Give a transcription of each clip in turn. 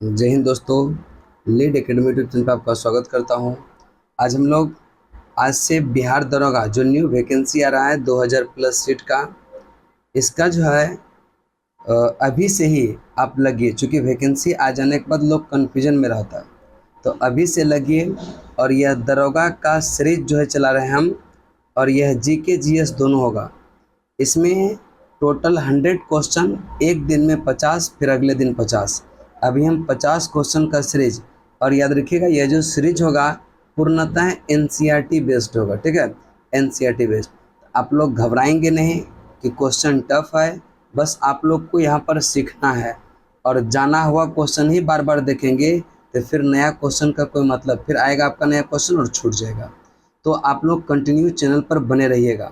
जय हिंद दोस्तों। Lead academy YouTube channel पर आपका स्वागत करता हूं। आज हम लोग आज से बिहार दरोगा जो न्यू वैकेंसी आ रहा है 2000 प्लस सीट का, इसका जो है अभी से ही आप लगिए, चूँकि वैकेंसी आ जाने के बाद लोग कन्फ्यूजन में रहता है। तो अभी से लगिए। और यह दरोगा का सीरीज जो है चला रहे हैं हम, और यह जीके जीएस दोनों होगा। इसमें टोटल 100 क्वेश्चन, एक दिन में 50, फिर अगले दिन 50। अभी हम 50 क्वेश्चन का सीरीज। और याद रखिएगा यह जो सीरीज होगा पूर्णतः एनसीईआरटी बेस्ड होगा, ठीक है, एनसीईआरटी बेस्ड। आप लोग घबराएंगे नहीं कि क्वेश्चन टफ है, बस आप लोग को यहाँ पर सीखना है। और जाना हुआ क्वेश्चन ही बार बार देखेंगे तो फिर नया क्वेश्चन का कोई मतलब, फिर आएगा आपका नया क्वेश्चन और छूट जाएगा। तो आप लोग कंटिन्यू चैनल पर बने रहिएगा।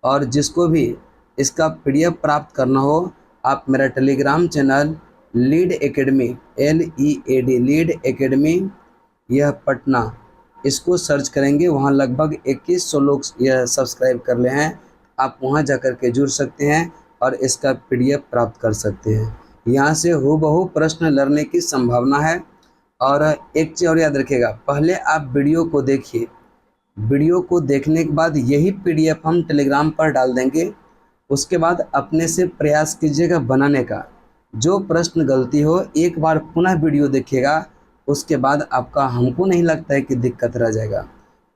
और जिसको भी इसका पीडीएफ प्राप्त करना हो, आप मेरा Telegram channel lead academy, LEAD lead academy यह पटना, इसको सर्च करेंगे। वहाँ लगभग 2100 लोग यह सब्सक्राइब कर ले हैं। आप वहाँ जाकर के जुड़ सकते हैं और इसका पीडीएफ प्राप्त कर सकते हैं। यहाँ से हूबहू प्रश्न लड़ने की संभावना है। और एक चीज़ और याद रखिएगा, पहले आप वीडियो को देखिए। वीडियो को देखने के बाद यही पीडीएफ हम टेलीग्राम पर डाल देंगे। उसके बाद अपने से प्रयास कीजिएगा बनाने का। जो प्रश्न गलती हो एक बार पुनः वीडियो देखिएगा, उसके बाद आपका हमको नहीं लगता है कि दिक्कत रह जाएगा।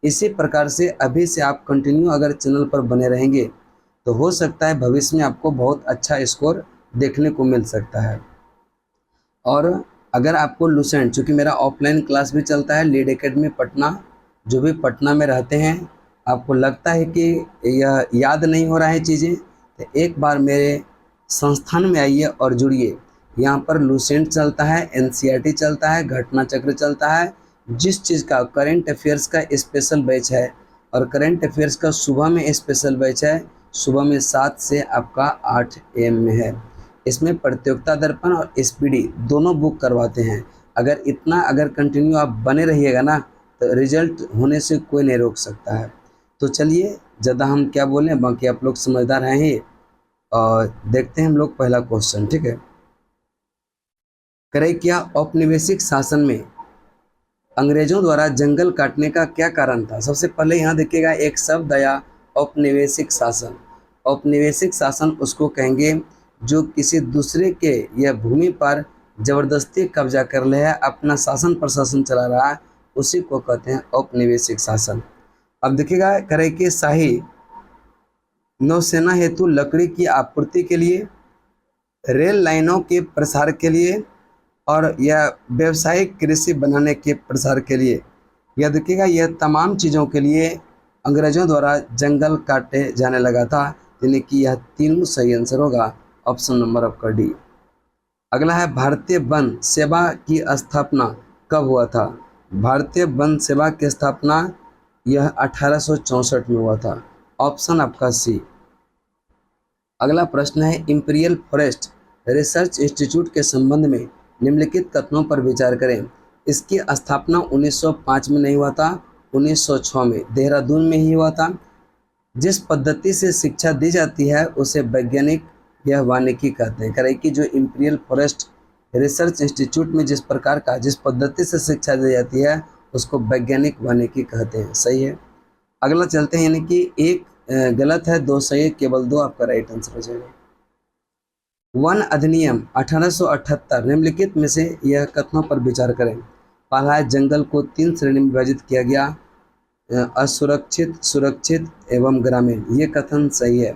इसी प्रकार से अभी से आप कंटिन्यू अगर चैनल पर बने रहेंगे तो हो सकता है भविष्य में आपको बहुत अच्छा स्कोर देखने को मिल सकता है। और अगर आपको लुसेंट, चूँकि मेरा ऑफलाइन क्लास भी चलता है लीड एकेडमी पटना, जो भी पटना में रहते हैं, आपको लगता है कि यह याद नहीं हो रहा है चीज़ें, तो एक बार मेरे संस्थान में आइए और जुड़िए। यहाँ पर लुसेंट चलता है, एनसीईआरटी चलता है, घटना चक्र चलता है। जिस चीज़ का करंट अफेयर्स का स्पेशल बैच है, और करंट अफेयर्स का सुबह में स्पेशल बैच है, सुबह में 7 से आपका 8 AM में है। इसमें प्रतियोगिता दर्पण और स्पीडी दोनों बुक करवाते हैं। अगर कंटिन्यू आप बने रहिएगा ना, तो रिजल्ट होने से कोई नहीं रोक सकता है। तो चलिए, ज़्यादा हम क्या बोलें, बाकी आप लोग समझदार हैं ही। और देखते हैं हम लोग पहला क्वेश्चन, ठीक है। करें क्या, औपनिवेशिक शासन में अंग्रेजों द्वारा जंगल काटने का क्या कारण था? सबसे पहले यहाँ देखिएगा एक शब्द आया, औपनिवेशिक शासन। औपनिवेशिक शासन उसको कहेंगे जो किसी दूसरे के यह भूमि पर जबरदस्ती कब्जा कर ले है, अपना शासन प्रशासन चला रहा है, उसी को कहते हैं औपनिवेशिक शासन। अब देखिएगा, करें कि शाही नौसेना हेतु लकड़ी की आपूर्ति के लिए, रेल लाइनों के प्रसार के लिए, और यह व्यावसायिक कृषि बनाने के प्रसार के लिए। यह देखिएगा, यह तमाम चीज़ों के लिए अंग्रेज़ों द्वारा जंगल काटे जाने लगा था, यानी कि यह तीनों सही आंसर होगा, ऑप्शन नंबर आपका डी। अगला है, भारतीय वन सेवा की स्थापना कब हुआ था? भारतीय वन सेवा की स्थापना यह 1864 में हुआ था, ऑप्शन आपका सी। अगला प्रश्न है, इंपीरियल फॉरेस्ट रिसर्च इंस्टीट्यूट के संबंध में निम्नलिखित कथनों पर विचार करें। इसकी स्थापना 1905 में नहीं हुआ था, 1906 में देहरादून में ही हुआ था। जिस पद्धति से शिक्षा दी जाती है उसे वैज्ञानिक या वानिकी कहते हैं। करें कि जो इंपीरियल फॉरेस्ट रिसर्च इंस्टीट्यूट में जिस प्रकार का, जिस पद्धति से शिक्षा दी जाती है उसको वैज्ञानिक वानिकी कहते हैं। सही है। अगला चलते हैं, यानी कि एक गलत है, दो सही है, केवल दो आपका राइट आंसर हो जाएगा। वन अधिनियम 1878 निम्नलिखित में से यह कथनों पर विचार करें। पहला है, जंगल को 3 श्रेणी में विभाजित किया गया, असुरक्षित, सुरक्षित एवं ग्रामीण। ये कथन सही है।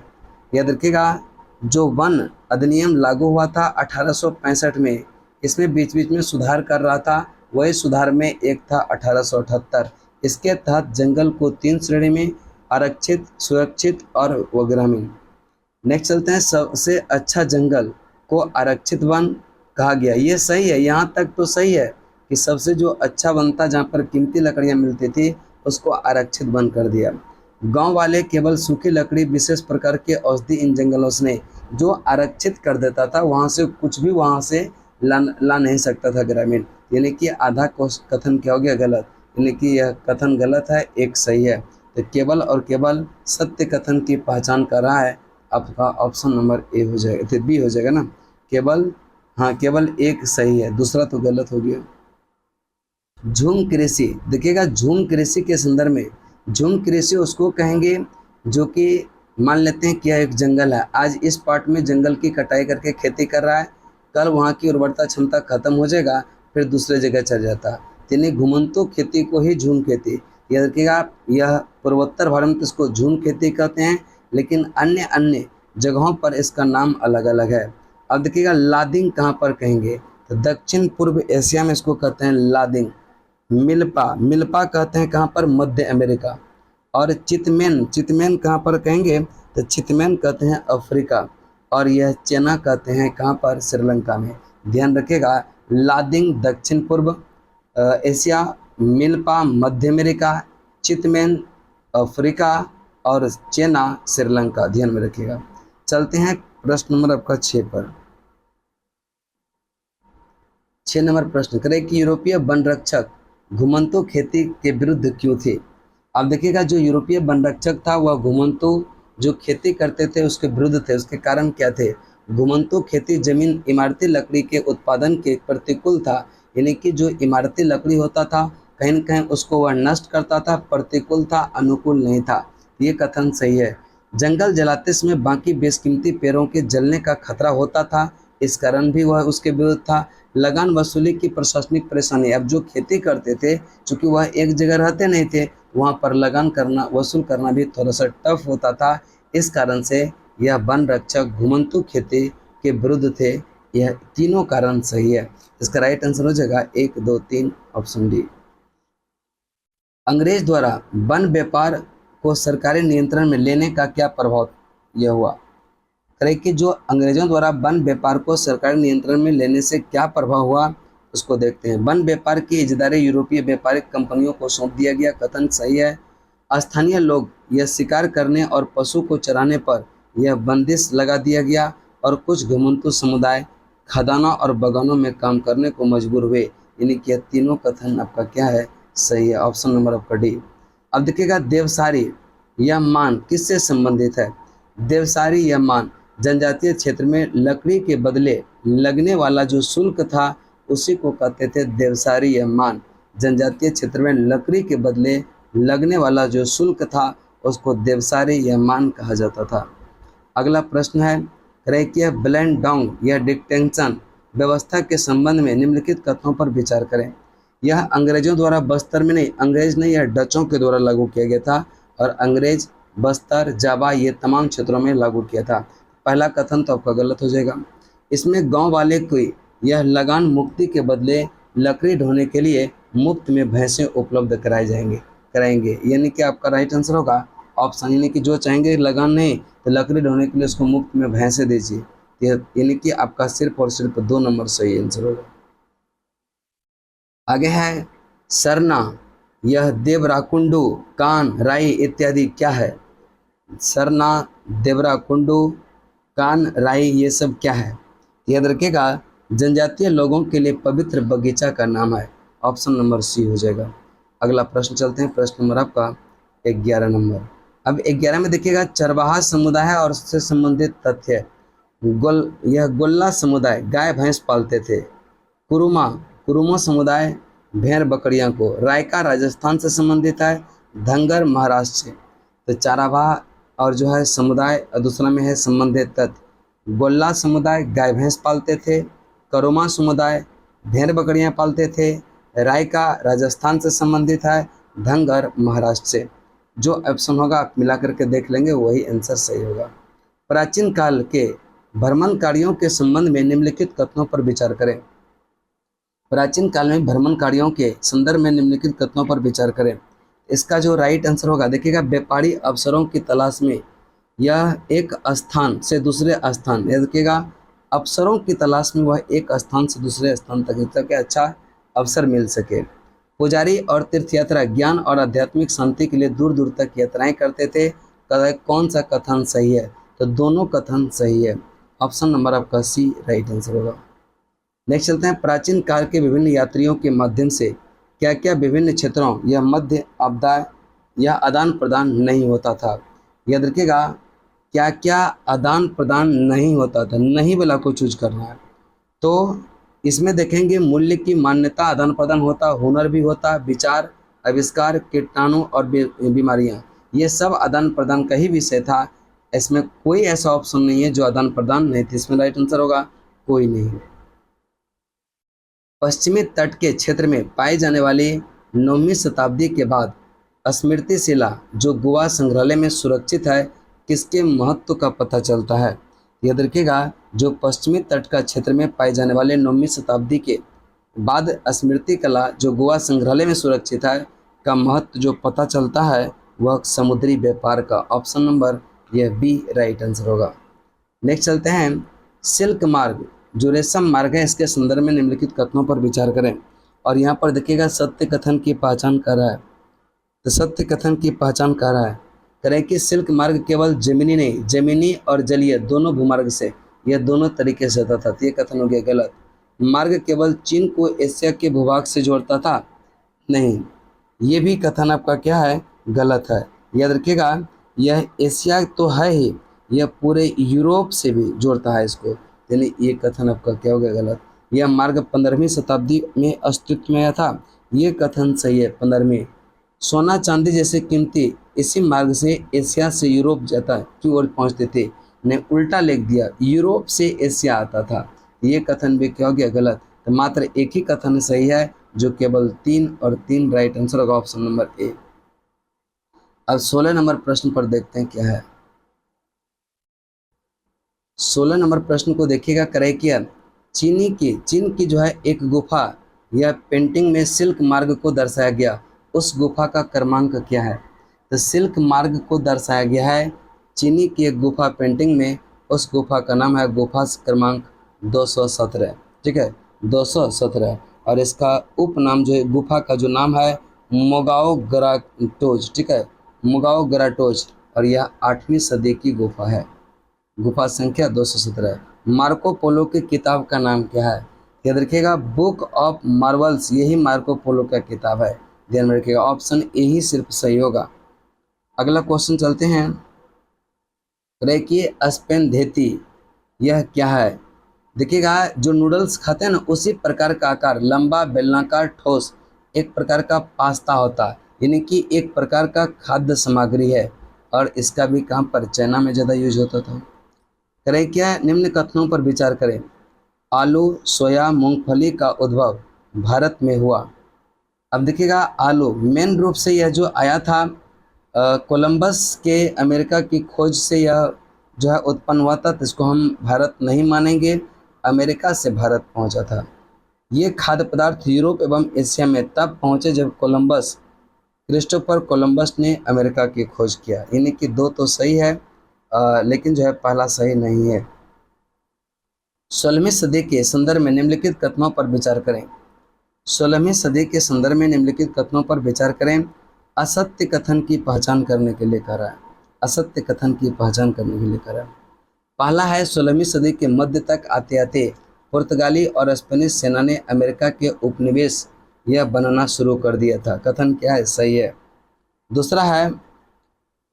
याद रखिएगा, जो वन अधिनियम लागू हुआ था 1865 में, इसमें बीच बीच में सुधार कर रहा था, वही सुधार में एक था 1878। इसके तहत जंगल को 3 श्रेणी में, आरक्षित, सुरक्षित और व ग्रामीण। नेक्स्ट चलते हैं, सबसे अच्छा जंगल को आरक्षित वन कहा गया। ये सही है, यहाँ तक तो सही है कि सबसे जो अच्छा वन था, जहाँ पर कीमती लकड़ियाँ मिलती थी, उसको आरक्षित वन कर दिया। गांव वाले केवल सूखी लकड़ी, विशेष प्रकार के औषधि इन जंगलों से, जो आरक्षित कर देता था वहाँ से कुछ भी वहाँ से ला नहीं सकता था ग्रामीण। यानी कि आधा कथन क्या हो गया, गलत, यानी कि यह कथन गलत है, एक सही है। तो केवल और केवल सत्य कथन की पहचान कर रहा है आपका ऑप्शन नंबर ए हो जाएगा, तो बी हो जाएगा ना, केवल हाँ, केवल एक सही है, दूसरा तो गलत हो गया। झूम कृषि, देखिएगा झूम कृषि के संदर्भ में, झूम कृषि उसको कहेंगे जो कि मान लेते हैं कि यह एक जंगल है, आज इस पार्ट में जंगल की कटाई करके खेती कर रहा है, कल वहाँ की उर्वरता क्षमता खत्म हो जाएगा, फिर दूसरे जगह चल जाता है। यानी घुमंतु खेती को ही झूम खेती, याद रखिएगा आप, यह पूर्वोत्तर भारत में इसको झूम खेती कहते हैं, लेकिन अन्य अन्य जगहों पर इसका नाम अलग अलग है। अब देखिएगा लादिंग कहाँ पर कहेंगे, तो दक्षिण पूर्व एशिया में इसको कहते हैं लादिंग। मिल्पा, मिल्पा कहते हैं कहाँ पर, मध्य अमेरिका। और चितमेन, चितमेन कहाँ पर कहेंगे, तो चितमेन कहते हैं अफ्रीका। और यह चेना कहते हैं कहाँ पर, श्रीलंका में। ध्यान रखिएगा, लादिंग दक्षिण पूर्व एशिया, मिल्पा मध्य अमेरिका, चितमेन अफ्रीका और चेना श्रीलंका, ध्यान में रखिएगा। चलते हैं प्रश्न नंबर आपका 6 पर। 6 नंबर प्रश्न करें कि यूरोपीय वन रक्षक घुमंतु खेती के विरुद्ध क्यों थे। अब देखिएगा, जो यूरोपीय वन रक्षक था वह घुमंतु जो खेती करते थे उसके विरुद्ध थे। उसके कारण क्या थे, घुमंतु खेती जमीन इमारती लकड़ी के उत्पादन के प्रतिकूल था, यानी कि जो इमारती लकड़ी होता था कहीं न कहीं उसको वह नष्ट करता था, प्रतिकूल था, अनुकूल नहीं था। ये कथन सही है। जंगल जलाते समय बाकी बेशकीमती पेड़ों के जलने का खतरा होता था, इस कारण भी वह उसके विरुद्ध था। लगान वसूली की प्रशासनिक परेशानी, अब जो खेती करते थे चूंकि वह एक जगह रहते नहीं थे, वहाँ पर लगान करना वसूल करना भी थोड़ा सा टफ होता था, इस कारण से यह वन रक्षक घुमंतु खेती के विरुद्ध थे। यह तीनों कारण सही है, इसका राइट आंसर हो जाएगा 1, 2, 3 ऑप्शन डी। अंग्रेज द्वारा वन व्यापार को सरकारी नियंत्रण में लेने का क्या प्रभाव यह हुआ। करें कि जो अंग्रेजों द्वारा वन व्यापार को सरकारी नियंत्रण में लेने से क्या प्रभाव हुआ, उसको देखते हैं। वन व्यापार की इजाज़त यूरोपीय व्यापारिक कंपनियों को सौंप दिया गया, कथन सही है। स्थानीय लोग यह शिकार करने और पशु को चराने पर यह बंदिश लगा दिया गया और कुछ घुमंतु समुदाय खदानों और बगानों में काम करने को मजबूर हुए, यानी कि यह तीनों कथन आपका क्या है, सही है, ऑप्शन नंबर आपका डी। अब देखिएगा देवसारी यह मान किससे संबंधित है। देवसारी यह मान जनजातीय क्षेत्र में लकड़ी के बदले लगने वाला जो शुल्क था उसी को कहते थे देवसारी यह मान। जनजातीय क्षेत्र में लकड़ी के बदले लगने वाला जो शुल्क था उसको देवसारी यह मान कहा जाता था। अगला प्रश्न है, रेखीय ब्लेंड डाउन या डिटेंशन व्यवस्था के संबंध में निम्नलिखित कथनों पर विचार करें। यह अंग्रेजों द्वारा बस्तर में नहीं, अंग्रेज नहीं, यह डचों के द्वारा लागू किया गया था और अंग्रेज बस्तर जावा ये तमाम क्षेत्रों में लागू किया था। पहला कथन तो आपका गलत हो जाएगा। इसमें गांव वाले को यह लगान मुक्ति के बदले लकड़ी ढोने के लिए मुफ्त में भैंसें उपलब्ध कराएंगे, यानी कि आपका राइट आंसर होगा ऑप्शन, यानी कि जो चाहेंगे लगान नहीं तो लकड़ी ढोने के लिए उसको मुफ्त में भैंसें दीजिए, यानी कि आपका सिर्फ और सिर्फ 2 नंबर सही आंसर होगा। आगे है सरना, यह देवराकुंडू, कान, राई इत्यादि क्या है। सरना, देवराकुंडू, कान, राई ये सब क्या है, याद रखिएगा जनजातीय लोगों के लिए पवित्र बगीचा का नाम है, ऑप्शन नंबर सी हो जाएगा। अगला प्रश्न चलते हैं, प्रश्न नंबर आपका 11 नंबर। अब 11 में देखिएगा चरवाहा समुदाय है और उससे संबंधित तथ्य। यह गोल्ला समुदाय गाय भैंस पालते थे। कुरुमा समुदाय भेड़ बकरियां को। रायका राजस्थान से संबंधित है, धंगर महाराष्ट्र से। तो चारावाह और जो है समुदाय दूसरा में है संबंधित तथ्य। गोल्ला समुदाय गाय भैंस पालते थे, करुमा समुदाय भेड़ बकरियां पालते थे, रायका राजस्थान से संबंधित है, धंगर महाराष्ट्र से। जो ऑप्शन होगा आप मिला करके देख लेंगे वही आंसर सही होगा। प्राचीन काल के भ्रमणकारियों के संबंध में निम्नलिखित कथनों पर विचार करें। प्राचीन काल में भ्रमणकारियों के संदर्भ में निम्नलिखित कथनों पर विचार करें। इसका जो राइट आंसर होगा, देखिएगा व्यापारी अवसरों की तलाश में यह एक स्थान से दूसरे स्थान, याद रखिएगा अवसरों की तलाश में वह एक स्थान से दूसरे स्थान तक अच्छा अवसर मिल सके। पुजारी और तीर्थयात्रा ज्ञान और आध्यात्मिक शांति के लिए दूर दूर तक यात्राएं करते थे। कौन सा कथन सही है, तो दोनों कथन सही है, ऑप्शन नंबर आपका सी राइट आंसर होगा। नेक्स्ट चलते हैं, प्राचीन काल के विभिन्न यात्रियों के माध्यम से क्या क्या विभिन्न क्षेत्रों या मध्य आपदा या आदान प्रदान नहीं होता था। याद रखिएगा क्या क्या आदान प्रदान नहीं होता था, नहीं वाला को चूज करना है। तो इसमें देखेंगे मूल्य की मान्यता, आदान प्रदान होता, हुनर भी होता, विचार, आविष्कार, कीटाणु और बीमारियां, ये सब आदान प्रदान का ही विषय था। इसमें कोई ऐसा ऑप्शन नहीं है जो आदान प्रदान नहीं थी। इसमें राइट आंसर होगा कोई नहीं। पश्चिमी तट के क्षेत्र में पाई जाने वाली 9वीं शताब्दी के बाद स्मृति शिला जो गोवा संग्रहालय में सुरक्षित है, किसके महत्व का पता चलता है? याद रखिएगा, जो पश्चिमी तट का क्षेत्र में पाई जाने वाले 9वीं शताब्दी के बाद स्मृति कला जो गोवा संग्रहालय में सुरक्षित है का महत्व जो पता चलता है वह समुद्री व्यापार का। ऑप्शन नंबर यह बी राइट आंसर होगा। नेक्स्ट चलते हैं, सिल्क मार्ग जो रेशम मार्ग है इसके संदर्भ में निम्नलिखित कथनों पर विचार करें। और यहाँ पर देखिएगा सत्य कथन की पहचान कर रहा है, तो सत्य कथन की पहचान कर रहा है, करें कि सिल्क मार्ग केवल जमीनी नहीं, जमीनी और जलीय दोनों भूमार्ग से, यह दोनों तरीके से होता था। तो ये कथन हो गया गलत। मार्ग केवल चीन को एशिया के भूभाग से जोड़ता था, नहीं, ये भी कथन आपका क्या है, गलत है। याद रखिएगा, यह एशिया तो है ही, यह पूरे यूरोप से भी जोड़ता है इसको, यानी ये कथन आपका क्या हो गया, गलत। यह मार्ग 15वीं शताब्दी में अस्तित्व में आया था, ये कथन सही है, 15वीं। सोना चांदी जैसे कीमती इसी मार्ग से एशिया से यूरोप जाता की ओर पहुंचते थे, ने उल्टा लिख दिया, यूरोप से एशिया आता था, ये कथन भी क्या हो गया, गलत। तो मात्र एक ही कथन सही है जो केवल 3 और 3 राइट आंसर होगा, ऑप्शन नंबर ए। अब 16 नंबर प्रश्न पर देखते हैं क्या है। 16 नंबर प्रश्न को देखिएगा, करे किया चीन की जो है एक गुफा या पेंटिंग में सिल्क मार्ग को दर्शाया गया, उस गुफा का क्रमांक क्या है? तो सिल्क मार्ग को दर्शाया गया है चीनी की एक गुफा पेंटिंग में, उस गुफा का नाम है गुफा क्रमांक 217। ठीक है, 217। और इसका उपनाम जो है गुफा का जो नाम है मोगाओ ग्राटोज। ठीक है, मोगाओ ग्राटोज, और यह 8वीं सदी की गुफा है। गुफा संख्या 217। मार्को पोलो की किताब का नाम क्या है? याद रखिएगा, बुक ऑफ मार्वल्स, यही मार्को पोलो का किताब है, ध्यान में रखिएगा, ऑप्शन ए ही सिर्फ सही होगा। अगला क्वेश्चन चलते हैं, देखिए स्पेनधेती यह क्या है? देखिएगा, जो नूडल्स खाते हैं ना उसी प्रकार का आकार, लंबा बेलनाकार ठोस, एक प्रकार का पास्ता होता है, यानी कि एक प्रकार का खाद्य सामग्री है, और इसका भी कहाँ पर, चाइना में ज़्यादा यूज होता था। करें क्या, निम्न कथनों पर विचार करें। आलू, सोया, मूंगफली का उद्भव भारत में हुआ। अब देखिएगा, आलू मेन रूप से यह जो आया था कोलंबस के अमेरिका की खोज से यह जो है उत्पन्न हुआ था, तो इसको हम भारत नहीं मानेंगे, अमेरिका से भारत पहुंचा था। ये खाद्य पदार्थ यूरोप एवं एशिया में तब पहुंचे जब कोलंबस, क्रिस्टोफर कोलंबस ने अमेरिका की खोज किया। यानी कि दो तो सही है, लेकिन जो है पहला सही नहीं है। 16वीं सदी के संदर्भ में निम्नलिखित कथनों पर विचार करें। 16वीं सदी के संदर्भ में निम्नलिखित कथनों पर विचार करें। असत्य कथन की पहचान करने के लिए कह रहा है, असत्य कथन की पहचान करने के लिए कह रहा है। पहला है, 16वीं सदी के मध्य तक आते आते पुर्तगाली और स्पेनिश सेना ने अमेरिका के उपनिवेश यह बनाना शुरू कर दिया था। कथन क्या है, सही है। दूसरा है,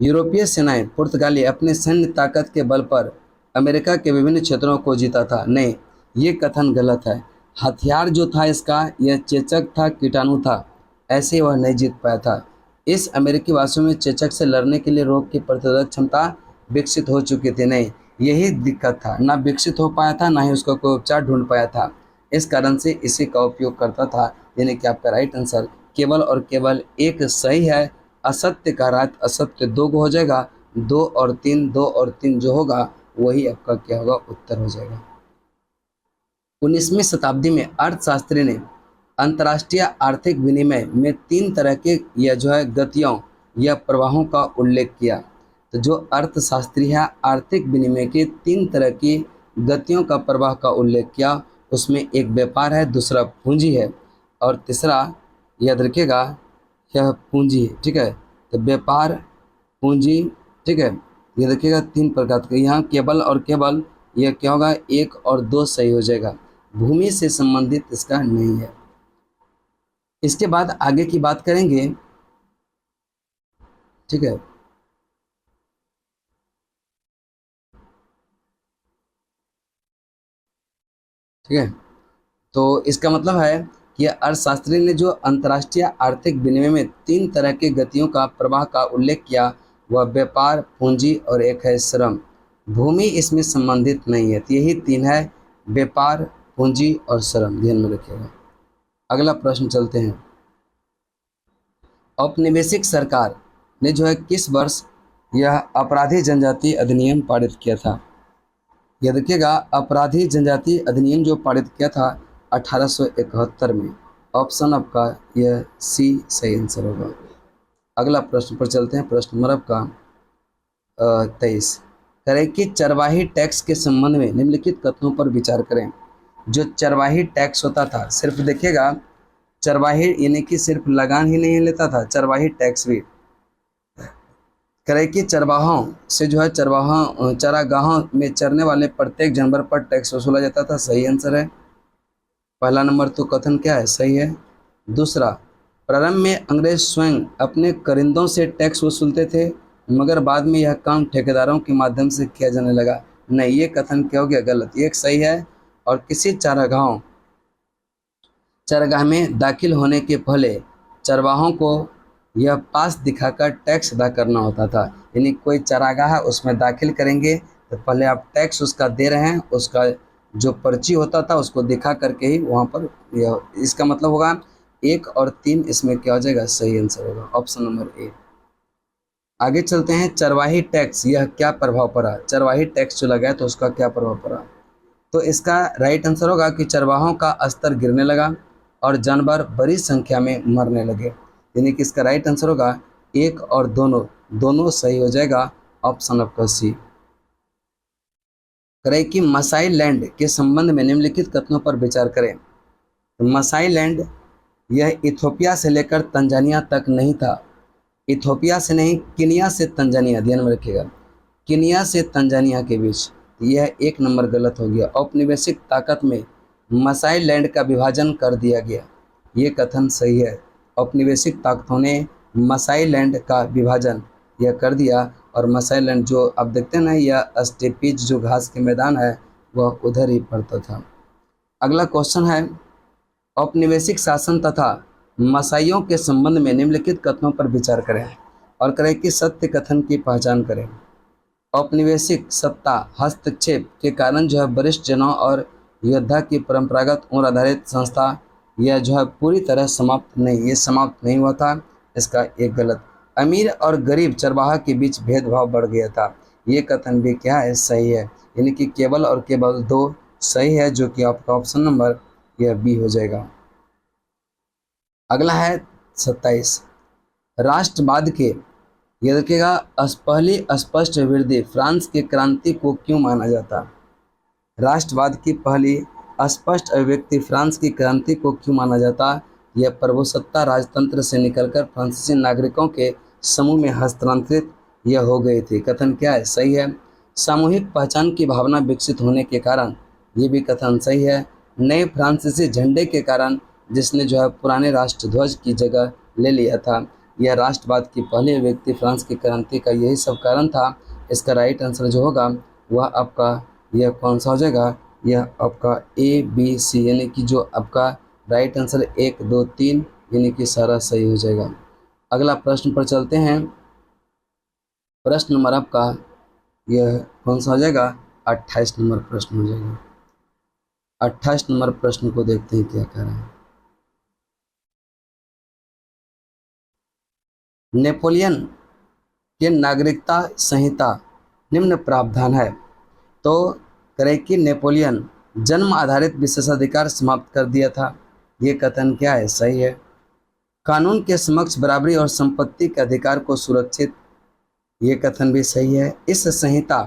यूरोपीय सेनाएं पुर्तगाली अपने सैन्य ताकत के बल पर अमेरिका के विभिन्न क्षेत्रों को जीता था, नहीं, ये कथन गलत है। हथियार जो था इसका यह चेचक था, कीटाणु था, ऐसे वह नहीं जीत पाया था। इस अमेरिकी वासियों में चेचक से लड़ने के लिए रोग की प्रतिरोधक क्षमता विकसित हो चुकी थी, नहीं, यही दिक्कत था, ना विकसित हो पाया था, ना ही उसका कोई उपचार ढूंढ पाया था, इस कारण से इसी का उपयोग करता था। यानी कि आपका राइट आंसर केवल और केवल एक सही है। असत्य का रात असत्य दो हो जाएगा, 2 और 3 जो होगा वही आपका क्या होगा, उत्तर हो जाएगा। 19वीं शताब्दी में अर्थशास्त्री ने अंतर्राष्ट्रीय आर्थिक विनिमय में 3 तरह के यह जो है गतियों या प्रवाहों का उल्लेख किया। तो जो अर्थशास्त्री है आर्थिक विनिमय के 3 तरह की गतियों का प्रवाह का उल्लेख किया, उसमें एक व्यापार है, दूसरा पूंजी है, और तीसरा याद रखिएगा यह पूंजी है। ठीक है, तो व्यापार, पूंजी, ठीक है, ये देखिएगा 3 प्रकार के, यहाँ केवल और केवल यह क्या होगा, 1 और 2 सही हो जाएगा, भूमि से संबंधित इसका नहीं है। इसके बाद आगे की बात करेंगे। ठीक है, ठीक है। तो इसका मतलब है कि अर्थशास्त्री ने जो अंतर्राष्ट्रीय आर्थिक विनिमय में 3 तरह के गतियों का प्रवाह का उल्लेख किया, वह व्यापार, पूंजी और एक है श्रम। भूमि इसमें संबंधित नहीं है, तो यही 3 है, व्यापार, पूंजी और श्रम, ध्यान में रखिएगा। अगला प्रश्न चलते हैं। औपनिवेशिक सरकार ने जो है किस वर्ष यह अपराधी जनजाति अधिनियम पारित किया था? यह देखिएगा, अपराधी जनजाति अधिनियम जो पारित किया था 1871 में। ऑप्शन आपका यह सी सही आंसर होगा। अगला प्रश्न पर चलते हैं। प्रश्न नंबर आपका 23 करें कि चरवाही टैक्स के संबंध में निम्नलिखित कथनों पर विचार करें। जो चरवाही टैक्स होता था, सिर्फ देखिएगा चरवाही यानी कि सिर्फ लगान ही नहीं लेता था, चरवाही टैक्स भी करे कि चरवाहों से जो है चरागाहों में चरने वाले प्रत्येक जानवर पर टैक्स वसूला जाता था। सही आंसर है। पहला नंबर तो कथन क्या है, सही है। दूसरा, प्रारंभ में अंग्रेज स्वयं अपने करिंदों से टैक्स वसूलते थे, मगर बाद में यह काम ठेकेदारों के माध्यम से किया जाने लगा। नहीं, ये कथन क्या हो गया, गलत। ये एक सही है। और किसी चरगाह में दाखिल होने के पहले चरवाहों को यह पास दिखाकर टैक्स अदा करना होता था। यानी कोई चरागाह है उसमें दाखिल करेंगे तो पहले आप टैक्स उसका दे रहे हैं, उसका जो पर्ची होता था उसको दिखा करके ही वहाँ पर इसका मतलब होगा 1 और 3 इसमें क्या हो जाएगा, सही आंसर होगा ऑप्शन नंबर ए। आगे चलते हैं। चरवाही टैक्स यह क्या प्रभाव पड़ा? चरवाही टैक्स जो लगाया तो उसका क्या प्रभाव पड़ा? तो इसका राइट आंसर होगा कि चरवाहों का स्तर गिरने लगा और जानवर बड़ी संख्या में मरने लगे। यानी कि इसका राइट आंसर होगा 1 और दोनों, दोनों सही हो जाएगा ऑप्शन आपका सी। करें कि मसाई लैंड के संबंध में निम्नलिखित कथनों पर विचार करें। तो मसाई लैंड यह इथोपिया से लेकर तंजानिया तक नहीं था। इथोपिया से नहीं, किनिया से तंजानिया, ध्यान में रखिएगा, किनिया से तंजानिया के बीच। यह 1 नंबर गलत हो गया। औपनिवेशिक ताकत में मसाई लैंड का विभाजन कर दिया गया, ये कथन सही है। औपनिवेशिक ताकतों ने मसाई लैंड का विभाजन यह कर दिया और मसाई लैंड जो आप देखते हैं ना, यह स्टेपीज जो घास के मैदान है वह उधर ही पड़ता था। अगला क्वेश्चन है, औपनिवेशिक शासन तथा मसाइयों के संबंध में निम्नलिखित कथनों पर विचार करें और करें कि सत्य कथन की पहचान करें। औपनिवेशिक सत्ता हस्तक्षेप के कारण जो है वरिष्ठ जनों और योद्धा की परंपरागत उम्र आधारित संस्था यह जो है पूरी तरह समाप्त नहीं, ये समाप्त नहीं हुआ था। इसका एक गलत। अमीर और गरीब चरवाहा के बीच भेदभाव बढ़ गया था, ये कथन भी क्या है, सही है। यानी कि केवल और केवल 2 सही है, जो कि आपका ऑप्शन नंबर यह बी हो जाएगा। अगला है 27 राष्ट्रवाद के, यह देखिएगा, पहली स्पष्ट वृद्धि फ्रांस की क्रांति को क्यों माना जाता? राष्ट्रवाद की पहली स्पष्ट अभिव्यक्ति फ्रांस की क्रांति को क्यों माना जाता? यह प्रभुसत्ता राजतंत्र से निकलकर फ्रांसीसी नागरिकों के समूह में हस्तांतरित यह हो गई थी। कथन क्या है, सही है। सामूहिक पहचान की भावना विकसित होने के कारण, ये भी कथन सही है। नए फ्रांसीसी झंडे के कारण, जिसने जो है पुराने राष्ट्रध्वज की जगह ले लिया था, यह राष्ट्रवाद की पहली व्यक्ति फ्रांस की क्रांति का यही सब कारण था। इसका राइट आंसर जो होगा वह आपका यह कौन सा हो जाएगा, यह आपका ए बी सी, यानी कि जो आपका राइट आंसर 1 2 3 यानी कि सारा सही हो जाएगा। अगला प्रश्न पर चलते हैं। प्रश्न नंबर आपका यह कौन सा हो जाएगा, 28 नंबर प्रश्न हो जाएगा। 28 नंबर प्रश्न को देखते हैं क्या कह रहा है। नेपोलियन के नागरिकता संहिता निम्न प्रावधान है। तो करें कि नेपोलियन जन्म आधारित विशेषाधिकार समाप्त कर दिया था, ये कथन क्या है, सही है। कानून के समक्ष बराबरी और संपत्ति के अधिकार को सुरक्षित, ये कथन भी सही है। इस संहिता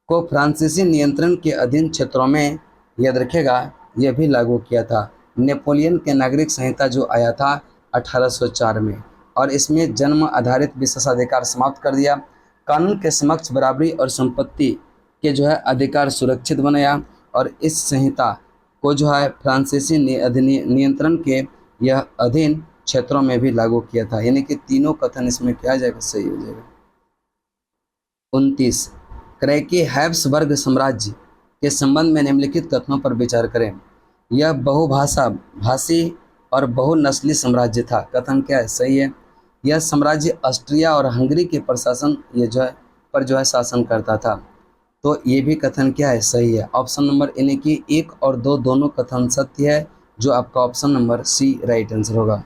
को फ्रांसीसी नियंत्रण के अधीन क्षेत्रों में, याद रखेगा, यह भी लागू किया था। नेपोलियन के नागरिक संहिता जो आया था 1804 में, और इसमें जन्म आधारित विशेषाधिकार समाप्त कर दिया, कानून के समक्ष बराबरी और संपत्ति के जो है अधिकार सुरक्षित बनाया, और इस संहिता को जो है फ्रांसीसी नियंत्रण के यह अधीन क्षेत्रों में भी लागू किया था। यानी कि तीनों कथन इसमें क्या जाएगा, सही हो जाएगा। 29 क्रैकी हैब्सबर्ग साम्राज्य के संबंध में निम्नलिखित कथनों पर विचार करें। यह बहुभाषा भाषी और बहुनस्ली साम्राज्य था। कथन क्या है? सही है। यह साम्राज्य ऑस्ट्रिया और हंगरी के प्रशासन जो है शासन करता था। तो ये भी कथन क्या है? सही है। ऑप्शन नंबर यानी कि 1 और 2 दोनों कथन सत्य है, जो आपका option number C right answer होगा।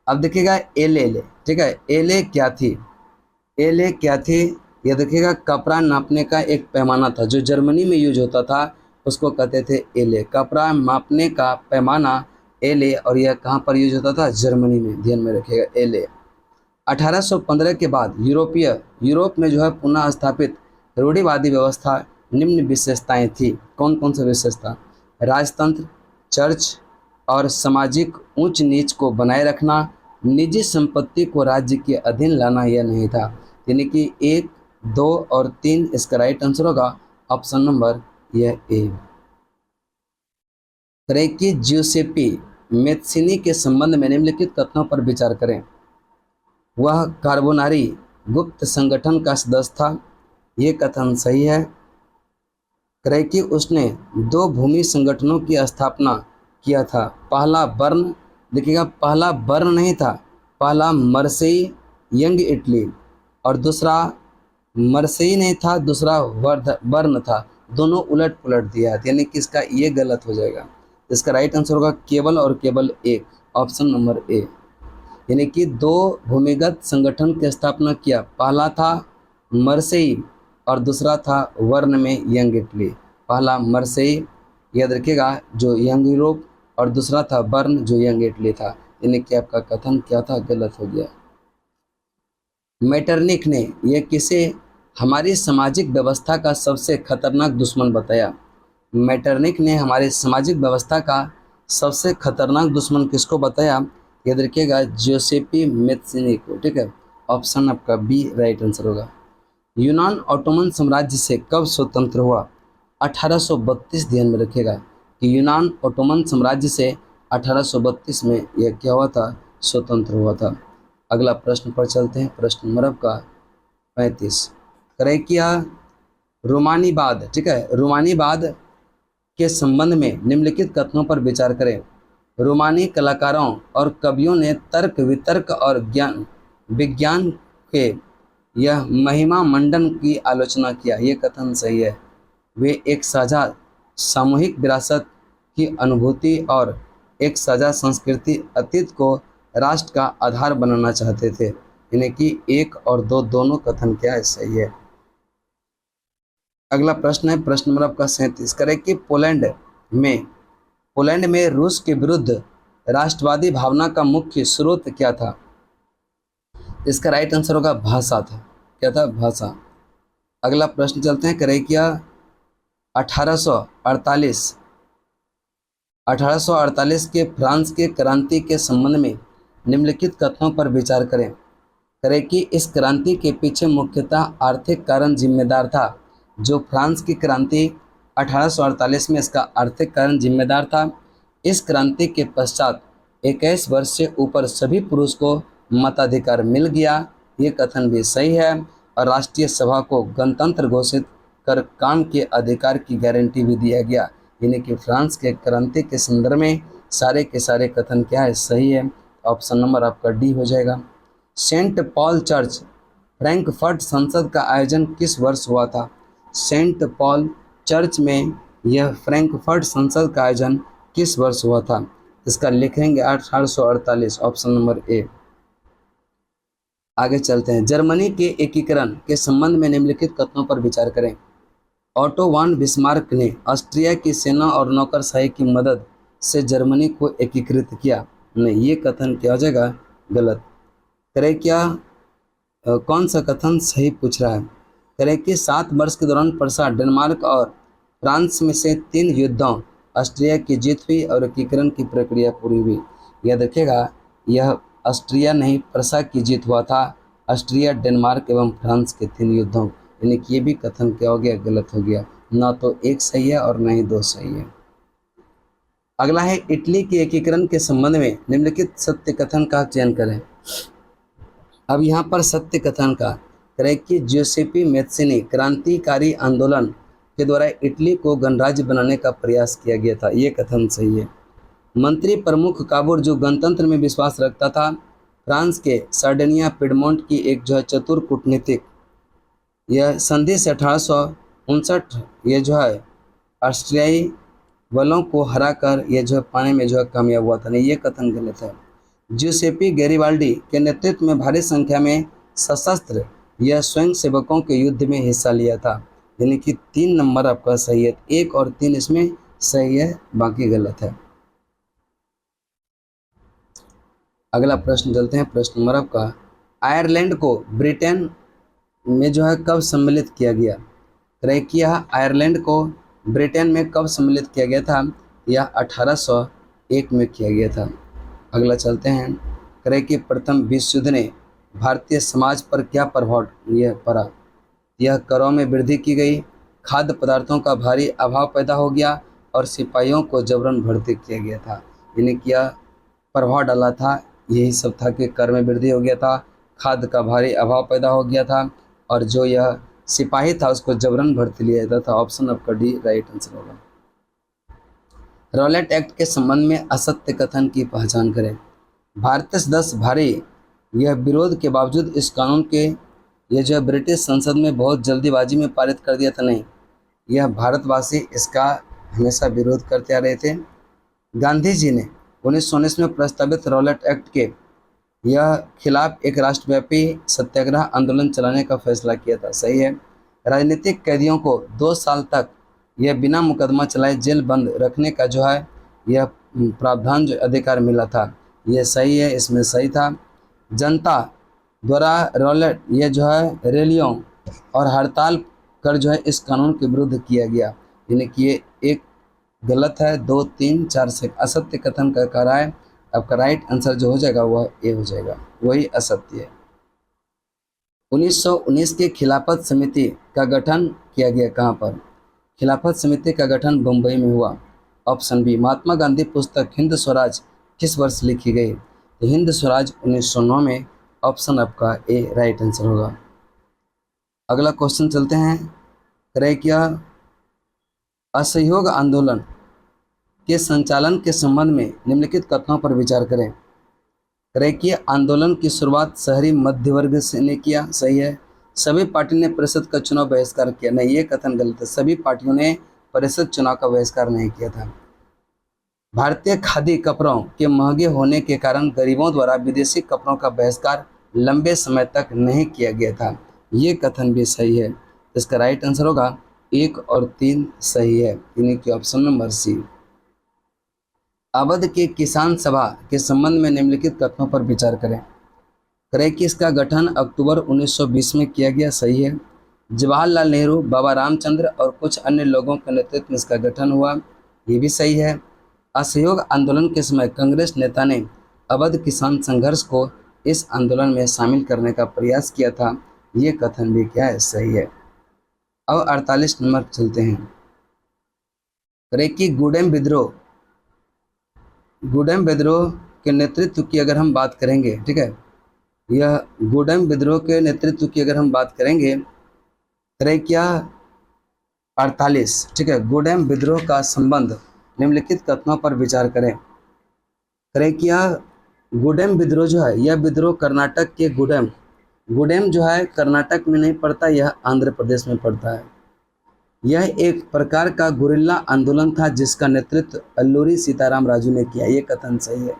अब देखिएगा एले, ठीक है, एले क्या थी? एले क्या थी? ये देखिएगा कपड़ा नापने का एक पैमाना था जो जर्मनी में यूज होता था, उसको कहते थे एले। कपड़ा मापने का पैमाना एले, और यह कहाँ पर यूज होता था? जर्मनी में। ध्यान में रखिएगा एले। 1815 के बाद यूरोप में जो है पुनः स्थापित रूढ़िवादी व्यवस्था निम्न विशेषताएं थी। कौन कौन सी विशेषता? राजतंत्र, चर्च और सामाजिक ऊंच नीच को बनाए रखना, निजी संपत्ति को राज्य के अधीन लाना यह नहीं था। यानी कि 1, 2 और 3 इसका राइट आंसर होगा ऑप्शन नंबर यह ए। क्रेकी ज्यूसेपी मेत्सिनी के संबंध में निम्नलिखित कथनों पर विचार करें। वह कार्बोनारी गुप्त संगठन का सदस्य था। ये कथन सही है। क्रेकी उसने 2 भूमि संगठनों की स्थापना किया था। पहला बर्न, देखिएगा पहला बर्न नहीं था, पहला मर्सेई यंग इटली, और दूसरा मर्सेई नहीं था, दूसरा बर्न था। दोनों उलट पुलट दिया है, यानी कि इसका ये गलत हो जाएगा। इसका राइट आंसर होगा केवल और केवल एक, ऑप्शन नंबर ए। यानी कि 2 भूमिगत संगठन की स्थापना किया। पहला था मर्सेई और दूसरा था वर्ण में यंग इटली। पहला मर्सेई याद रखिएगा जो यंग यूरोप, और दूसरा था बर्न जो यंग इटली था। यानी कि आपका कथन क्या था? गलत हो गया। मेटरनिक ने यह किसे हमारी सामाजिक व्यवस्था का सबसे खतरनाक दुश्मन बताया? मेटरनिक ने हमारे सामाजिक व्यवस्था का सबसे खतरनाक दुश्मन किसको बताया? याद रखिएगा जोसेपी मेत्सिनी को। ठीक है, ऑप्शन आपका बी राइट आंसर होगा। यूनान ऑटोमन साम्राज्य से कब स्वतंत्र हुआ? 1832। ध्यान में रखिएगा कि यूनान ऑटोमन साम्राज्य से 1832 में यह क्या हुआ था? स्वतंत्र हुआ था। अगला प्रश्न पर चलते हैं। प्रश्न नंबर आपका 35। क्रेकिया रोमानीवाद, ठीक है, रोमानीवाद के संबंध में निम्नलिखित कथनों पर विचार करें। रोमानी कलाकारों और कवियों ने तर्क वितर्क और विज्ञान के यह महिमा मंडन की आलोचना किया। ये कथन सही है। वे एक साझा सामूहिक विरासत की अनुभूति और एक साझा संस्कृति अतीत को राष्ट्र का आधार बनाना चाहते थे। यानी कि 1 और 2 दोनों कथन क्या है? सही है। अगला प्रश्न है प्रश्न नंबर आपका 37। करें कि पोलैंड में रूस के विरुद्ध राष्ट्रवादी भावना का मुख्य स्रोत क्या था? इसका राइट आंसर होगा भाषा था। क्या था? भाषा। अगला प्रश्न चलते हैं। करें क्या 1848 के फ्रांस के क्रांति के संबंध में निम्नलिखित कथनों पर विचार करें। करें कि इस क्रांति के पीछे मुख्यतः आर्थिक कारण जिम्मेदार था। जो फ्रांस की क्रांति 1848 में, इसका आर्थिक कारण जिम्मेदार था। इस क्रांति के पश्चात 21 वर्ष से ऊपर सभी पुरुष को मताधिकार मिल गया। ये कथन भी सही है। और राष्ट्रीय सभा को गणतंत्र घोषित कर काम के अधिकार की गारंटी भी दिया गया। यानी कि फ्रांस के क्रांति के संदर्भ में सारे के सारे कथन क्या है? सही है। ऑप्शन नंबर आपका डी हो जाएगा। सेंट पॉल चर्च फ्रैंकफर्ट संसद का आयोजन किस वर्ष हुआ था? सेंट पॉल चर्च में यह फ्रैंकफर्ट संसद का आयोजन किस वर्ष हुआ था? इसका लिखेंगे 1848, ऑप्शन नंबर ए। आगे चलते हैं। जर्मनी के एकीकरण के संबंध में निम्नलिखित कथनों पर विचार करें। ऑटो वान बिस्मार्क ने ऑस्ट्रिया की सेना और नौकरशाही की मदद से जर्मनी को एकीकृत किया। नहीं, ये कथन क्या हो जाएगा? गलत। करें क्या कौन सा कथन सही पूछ रहा है? करें कि 7 वर्ष के दौरान प्रसा डेनमार्क और फ्रांस में से 3 युद्धों ऑस्ट्रिया की जीत हुई और एकीकरण की प्रक्रिया पूरी हुई। याद रखिएगा यह ऑस्ट्रिया नहीं, प्रसा की जीत हुआ था। ऑस्ट्रिया, डेनमार्क एवं फ्रांस के 3 युद्धों। यानी कि ये भी कथन क्या हो गया? गलत हो गया। ना तो 1 सही है और ना ही 2 सही है। अगला है इटली के एकीकरण के संबंध में निम्नलिखित सत्य कथन का चयन करें। अब यहाँ पर सत्य कथन का करें कि जोसेपी मेत्सिनी क्रांतिकारी आंदोलन के द्वारा इटली को गणराज्य बनाने का प्रयास किया गया था। ये कथन सही है। मंत्री प्रमुख काबुर जो गणतंत्र में विश्वास रखता था, फ्रांस के सार्डिनिया पिडमोंट की एक जो है चतुर कूटनीतिक, यह संधि से 1859 ये जो है ऑस्ट्रियाई बलों को हराकर ये जो है पाने में जो है कामयाब हुआ था। नहीं, ये कथन गलत है। ज्यूसेपी गैरिबाल्डी के नेतृत्व में भारी संख्या में सशस्त्र या स्वयं सेवकों के युद्ध में हिस्सा लिया था। यानी कि 3 नंबर आपका सही है, 1 और 3 इसमें सही है, बाकी गलत है। अगला प्रश्न चलते हैं। प्रश्न नंबर आपका, आयरलैंड को ब्रिटेन में जो है कब सम्मिलित किया गया? क्रेकिया आयरलैंड को ब्रिटेन में कब सम्मिलित किया गया था? यह 1801 में किया गया था। अगला चलते हैं। क्रेकी प्रथम विश्व युद्ध ने भारतीय समाज पर क्या प्रभाव यह पड़ा? यह करों में वृद्धि की गई, खाद्य पदार्थों का भारी अभाव पैदा हो गया और सिपाहियों को जबरन भर्ती किया गया था। यानी कि यह प्रभाव डाला था, यही सब था कि कर में वृद्धि हो गया था, खाद्य का भारी अभाव पैदा हो गया था और जो यह सिपाही था उसको जबरन भर्ती लिया जाता था। ऑप्शन आपका डी राइट आंसर होगा। रॉलेट एक्ट के संबंध में असत्य कथन की पहचान करें। भारतीय सदस्य भारी यह विरोध के बावजूद इस कानून के ये जो ब्रिटिश संसद में बहुत जल्दीबाजी में पारित कर दिया था। नहीं, यह भारतवासी इसका हमेशा विरोध करते आ रहे थे। गांधी जी ने 1919 में प्रस्तावित रॉलेट एक्ट के यह खिलाफ एक राष्ट्रव्यापी सत्याग्रह आंदोलन चलाने का फैसला किया था। सही है। राजनीतिक कैदियों को 2 साल तक यह बिना मुकदमा चलाए जेल बंद रखने का जो है यह प्रावधान जो अधिकार मिला था, यह सही है, इसमें सही था। जनता द्वारा रॉलेट यह जो है रैलियों और हड़ताल कर जो है इस कानून के विरुद्ध किया गया। यानी कि ये एक गलत है, 2, 3, 4 से असत्य कथन का कह रहा है। आपका राइट आंसर जो हो जाएगा वह ए हो जाएगा, वही असत्य है। 1919 के खिलाफत समिति का गठन किया गया कहाँ पर? खिलाफत समिति का गठन बम्बई में हुआ। Option B. महात्मा गांधी पुस्तक हिंद स्वराज किस वर्ष लिखी गई? तो हिंद स्वराज 1909 में। ऑप्शन आपका ए राइट आंसर होगा। अगला क्वेश्चन चलते हैं। क्रेकिया असहयोग आंदोलन के संचालन के संबंध में निम्नलिखित कथनों पर विचार करें। क्रेकिया आंदोलन की शुरुआत शहरी मध्य वर्ग से ने किया। सही है। सभी पार्टी ने परिषद का चुनाव बहिष्कार किया। नहीं, ये कथन गलत है, सभी पार्टियों ने परिषद चुनाव का बहिष्कार नहीं किया था। भारतीय खादी कपड़ों के महंगे होने के कारण गरीबों द्वारा विदेशी कपड़ों का बहिष्कार लंबे समय तक नहीं किया गया था। ये कथन भी सही है। इसका राइट आंसर होगा 1 और 3 सही है, यानी कि ऑप्शन नंबर सी। अवध के किसान सभा के संबंध में निम्नलिखित कथनों पर विचार करें। क्रेकी इसका गठन अक्टूबर 1920 में किया गया। सही है। जवाहरलाल नेहरू, बाबा रामचंद्र और कुछ अन्य लोगों के नेतृत्व में इसका गठन हुआ। ये भी सही है। असहयोग आंदोलन के समय कांग्रेस नेता ने अवध किसान संघर्ष को इस आंदोलन में शामिल करने का प्रयास किया था। ये कथन भी क्या है? सही है। अब 48 नंबर चलते हैं। क्रेकी गुडेम विद्रोह के नेतृत्व की अगर हम बात करेंगे, ठीक है, यह गुडेम विद्रोह के नेतृत्व की अगर हम बात करेंगे, क्रेकिया 48, ठीक है, गुडेम विद्रोह का संबंध निम्नलिखित कथनों पर विचार करें। क्रेकिया गुडेम विद्रोह जो है यह विद्रोह कर्नाटक के गुडेम जो है कर्नाटक में नहीं पड़ता, यह आंध्र प्रदेश में पड़ता है। यह एक प्रकार का गुरिल्ला आंदोलन था जिसका नेतृत्व अल्लूरी सीताराम राजू ने किया। ये कथन सही है।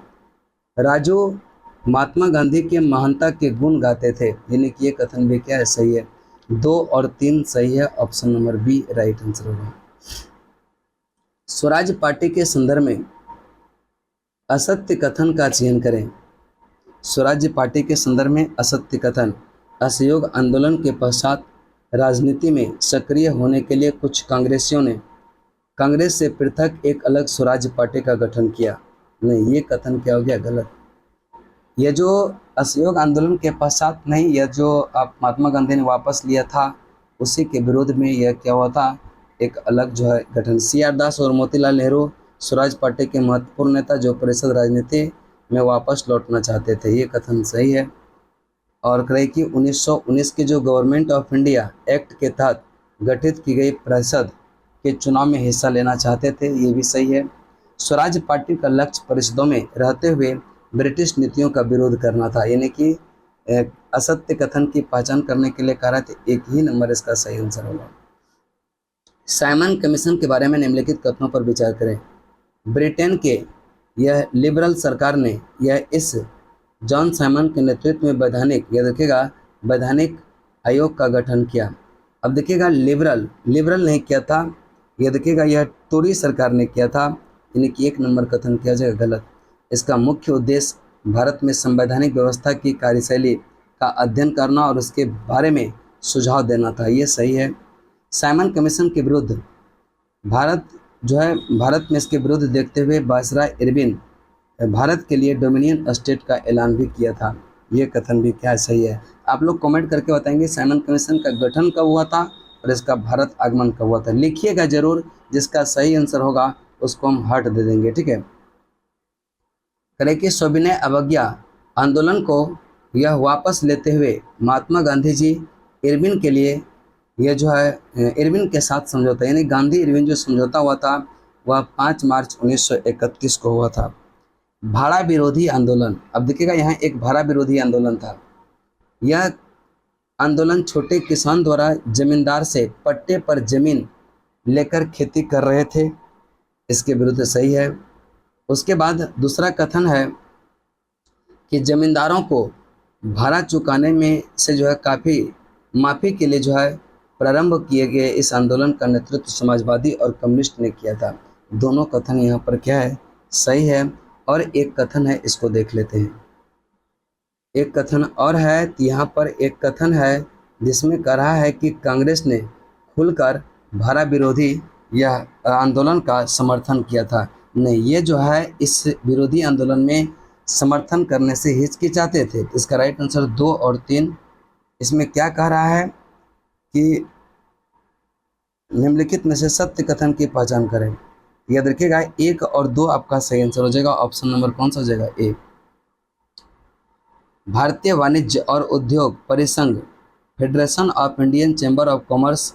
राजू महात्मा गांधी के महानता के गुण गाते थे, यानी कि ये कथन भी क्या है? सही है। 2 और 3 सही है। Option number B right answer होगा। स्वराज पार्टी के संदर्भ में असत्य कथन का चयन करें। स्वराज्य पार्टी के संदर्भ में असत्य कथन। असहयोग आंदोलन के पश्चात राजनीति में सक्रिय होने के लिए कुछ कांग्रेसियों ने कांग्रेस से पृथक एक अलग स्वराज्य पार्टी का गठन किया। नहीं, ये कथन क्या हो गया? गलत। यह जो असहयोग आंदोलन के पश्चात नहीं, यह जो महात्मा गांधी ने वापस लिया था उसी के विरोध में यह क्या हुआ था? एक अलग जो है गठन। CR दास और मोतीलाल नेहरू स्वराज पार्टी के महत्वपूर्ण नेता जो परिषद राजनीति में वापस लौटना चाहते थे। ये कथन सही है। और क्रेकी 1919 के जो गवर्नमेंट ऑफ इंडिया एक्ट के तहत गठित की गई परिषद के चुनाव में हिस्सा लेना चाहते थे, ये भी सही है। स्वराज पार्टी का लक्ष्य परिषदों में रहते हुए ब्रिटिश नीतियों का विरोध करना था, यानी कि असत्य कथन की पहचान करने के लिए कह रहे थे। एक ही नंबर इसका सही आंसर होगा। साइमन कमीशन के बारे में निम्नलिखित कथनों पर विचार करें। ब्रिटेन के यह लिबरल सरकार ने यह इस जॉन साइमन के नेतृत्व में वैधानिक, यह देखिएगा वैधानिक आयोग का गठन किया। अब देखिएगा लिबरल नहीं किया था, यह देखिएगा यह टोरी सरकार ने किया था, यानी कि एक नंबर कथन किया जाएगा गलत। इसका मुख्य उद्देश्य भारत में संवैधानिक व्यवस्था की कार्यशैली का अध्ययन करना और उसके बारे में सुझाव देना था, ये सही है। साइमन कमीशन के विरुद्ध भारत में इसके विरुद्ध देखते हुए वायसराय इरविन भारत के लिए डोमिनियन स्टेट का ऐलान भी किया था, ये कथन भी क्या सही है। आप लोग कमेंट करके बताएंगे साइमन कमीशन का गठन कब हुआ था और इसका भारत आगमन कब हुआ था, लिखिएगा जरूर। जिसका सही आंसर होगा उसको हम हार्ट दे देंगे, ठीक है। करें कि सविनय अवज्ञा आंदोलन को यह वापस लेते हुए महात्मा गांधी जी इरविन के लिए यह जो है इरविन के साथ समझौता, यानी गांधी इरविन जो समझौता हुआ था वह 5 मार्च 1931 को हुआ था। भाड़ा विरोधी आंदोलन, अब देखिएगा यहाँ एक भाड़ा विरोधी आंदोलन था। यह आंदोलन छोटे किसान द्वारा जमींदार से पट्टे पर जमीन लेकर खेती कर रहे थे, इसके विरुद्ध सही है। उसके बाद दूसरा कथन है कि जमींदारों को भाड़ा चुकाने में से जो है काफ़ी माफ़ी के लिए जो है प्रारंभ किए गए इस आंदोलन का नेतृत्व समाजवादी और कम्युनिस्ट ने किया था। दोनों कथन यहाँ पर क्या है, सही है। और एक कथन है, इसको देख लेते हैं। एक कथन और है, तो यहाँ पर एक कथन है जिसमें कह रहा है कि कांग्रेस ने खुलकर भाड़ा विरोधी यह आंदोलन का समर्थन किया था। नहीं, ये जो है इस विरोधी आंदोलन में समर्थन करने से हिचकिचाते थे। इसका राइट आंसर 2 और 3। इसमें क्या कह रहा है कि निम्नलिखित में से सत्य कथन की पहचान करें। याद रखिएगा 1 और 2 आपका सही आंसर हो जाएगा। ऑप्शन नंबर कौन सा हो जाएगा, ए। भारतीय वाणिज्य और उद्योग परिसंघ federation of Indian chamber of commerce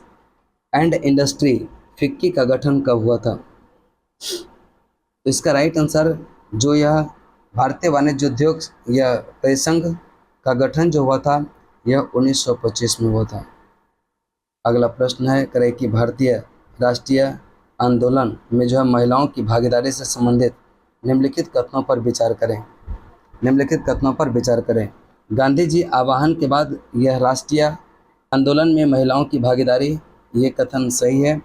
and industry FICCI का गठन कब हुआ था। तो इसका राइट आंसर जो यह भारतीय वाणिज्य उद्योग या परिसंघ का गठन जो हुआ था यह 1925 में हुआ था। अगला प्रश्न है, करें कि भारतीय राष्ट्रीय आंदोलन में जो है महिलाओं की भागीदारी से संबंधित निम्नलिखित कथनों पर विचार करें। निम्नलिखित कथनों पर विचार करें। गांधी जी आह्वान के बाद यह राष्ट्रीय आंदोलन में महिलाओं की भागीदारी, ये कथन सही है।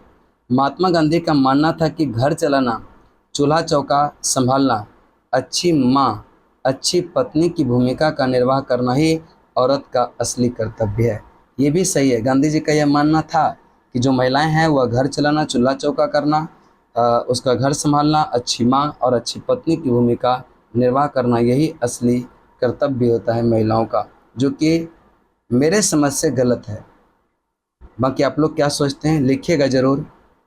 महात्मा गांधी का मानना था कि घर चलाना, चूल्हा चौका संभालना, अच्छी माँ, अच्छी पत्नी की भूमिका का निर्वाह करना ही औरत का असली कर्तव्य है, ये भी सही है। गांधी जी का यह मानना था कि जो महिलाएं हैं वह घर चलाना, चूल्हा चौका करना, उसका घर संभालना, अच्छी माँ और अच्छी पत्नी की भूमिका निर्वाह करना, यही असली कर्तव्य होता है महिलाओं का, जो कि मेरे समझ से गलत है। बाकी आप लोग क्या सोचते हैं लिखिएगा जरूर।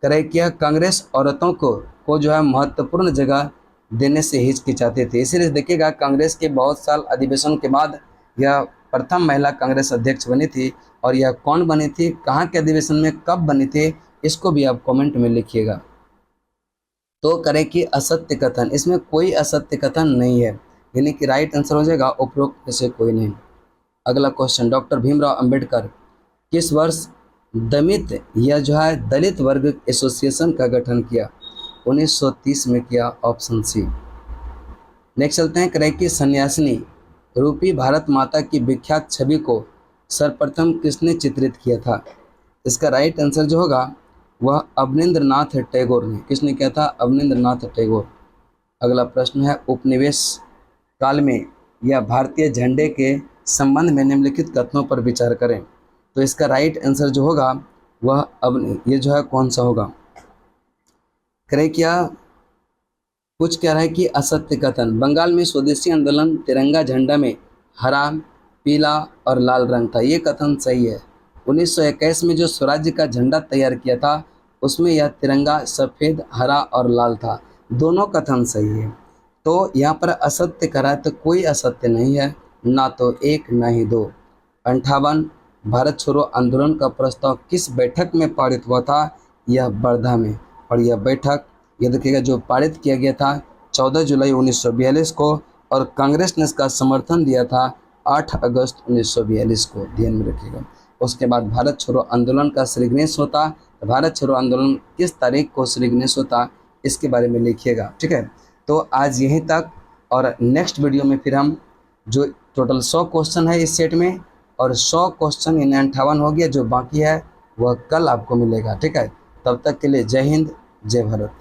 करें कि कांग्रेस औरतों को जो है महत्वपूर्ण जगह देने से हिचकिचाते थे, इसीलिए देखिएगा कांग्रेस के बहुत साल अधिवेशन के बाद यह प्रथम महिला कांग्रेस अध्यक्ष बनी थी। और यह कौन बनी थी, कहाँ के अधिवेशन में, कब बनी थी, इसको भी आप कमेंट में लिखिएगा। तो करें कि असत्य कथन, इसमें कोई असत्य कथन नहीं है, यानी कि राइट आंसर हो जाएगा उपरोक्त में से कोई नहीं। अगला क्वेश्चन, डॉक्टर भीमराव अंबेडकर किस वर्ष दलित या जो है दलित वर्ग एसोसिएशन का गठन किया। 1930 में किया, ऑप्शन सी। नेक्स्ट चलते हैं, करें कि सन्यासिनी रूपी भारत माता की विख्यात छवि को सर्वप्रथम किसने चित्रित किया था। इसका राइट आंसर जो होगा वह अवनींद्रनाथ टैगोर ने। किसने किया था, अवनींद्रनाथ टैगोर। अगला प्रश्न है, उपनिवेश काल में या भारतीय झंडे के संबंध में निम्नलिखित कथनों पर विचार करें। तो इसका राइट आंसर जो होगा वह ये जो है कौन सा होगा, करें क्या कुछ कह रहा है कि असत्य कथन। बंगाल में स्वदेशी आंदोलन तिरंगा झंडा में हरा, पीला और लाल रंग था, ये कथन सही है। 1921 में जो स्वराज्य का झंडा तैयार किया था उसमें यह तिरंगा सफ़ेद, हरा और लाल था, दोनों कथन सही है। तो यहाँ पर असत्य कह रहा है, तो कोई असत्य नहीं है, ना तो 1 ना ही 2। 58 भारत छोड़ो आंदोलन का प्रस्ताव किस बैठक में पारित हुआ था, यह वर्धा में। और यह बैठक ये देखिएगा जो पारित किया गया था 14 जुलाई 1942 को, और कांग्रेस ने इसका समर्थन दिया था 8 अगस्त 1942 को, ध्यान में रखिएगा। उसके बाद भारत छोड़ो आंदोलन का श्रीगणेश होता, भारत छोड़ो आंदोलन किस तारीख को श्रीगणेश होता, इसके बारे में लिखिएगा, ठीक है। तो आज यहीं तक, और नेक्स्ट वीडियो में फिर हम जो टोटल 100 क्वेश्चन है इस सेट में, और 100 क्वेश्चन यानी 58 हो गया, जो बाकी है वह कल आपको मिलेगा, ठीक है। तब तक के लिए जय हिंद, जय भारत।